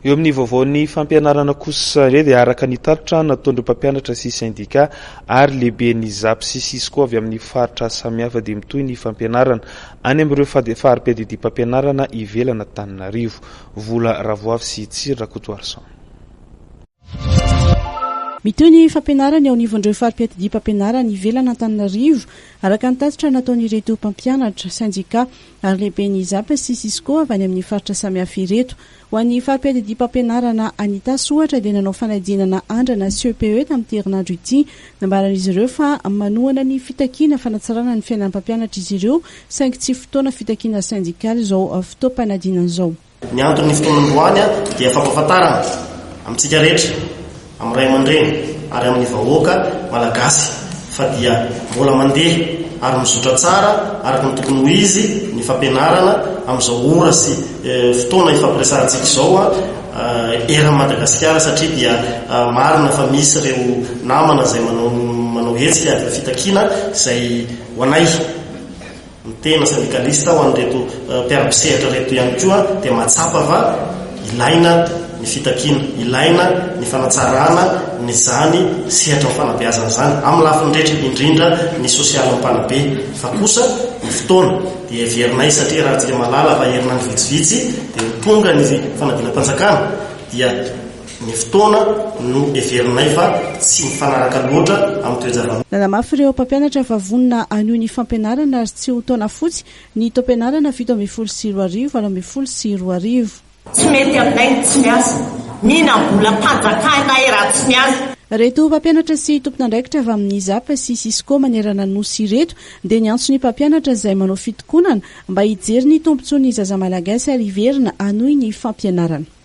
eo amin'ny vaovaon'ny fampianarana kosa re dia araka ny taritra nataon'ireo mpampianatra sy syndika ary lehibe ny ZAP sy SISCO avy amin'ny faritra samihafa dia mitoy ny fampianarana any amin'ireo farim-piadidia mpampianarana ivelana Antananarivo. Vola Ravoavy sy Tsiro Rakotoarson. Mitoy ny fampianarana ao anivon'ireo farim-piadidia mpampianarana ivelana Antananarivo araka ny tatitra nataon'ireto mpampianatra syndika ary lehibe ny ZAP sy SISCO avy any amin'ny faritra samihafa ireto. Ho an'ny farim-piadidia mpampianarana Anitasy ohatra dia nanao fanadinana andrana CEPE tamin'ny herinandro ity, nambaran'izy ireo fa manohana ny fitakiana fanatsarana ny fiainan'ny mpampianatra izy ireo saingy tsy fotoana fitakiana syndikaly izao fotoam-panadinana izao. Ny antony fotoanandroany dia fampahafantarana amintsika rehetra amin'ny ray aman-dreny ary amin'ny vahoaka malagasy fa dia mbola mandeha ary mizotra tsara araka ny tokony ho izy ny fampianarana amin'izao ora sy fotoana ifampiresahantsika izao era Madagasikara satria dia marina fa misy ireo namana izay manao hetsika avy fitakiana izay ho anay ny tena syndikalista ho an'ireto mpiara-pisehatra reto ihany koa dia mahatsapa fa ilaina ny fitakiana, ilaina ny fanatsarana ny zany sehatra ny fanabeazana zany amin'ny lafiny rehetra indrindra ny sosialy ampanabe fa kosa ny fotoana dia heverinay satria raha tsika malala fa herinandro vitsivitsy dia tonga ny fanadinam-panjakana dia ny fotoana no heverinay fa tsy mifanaraka loatra amin'ny toejavana. Nanamafy ireo mpampianatra fa vonona anio ny fampianarana ary tsy ho taona fotsy ny taom-pianarana 7-20 tsy mety aminay tsy miasa mina mbola mpanjakana raha tsy miasa. Reto mpampianatra sy tompon'andraikitra avy amin'ny ZAP sy SISCO manerana nosy ireto dia ny antso ny mpampianatra izay manao fitokonana mba hijery ny tombontsoan'ny zaza malagasy ary hiverina anohy ny fampianarana.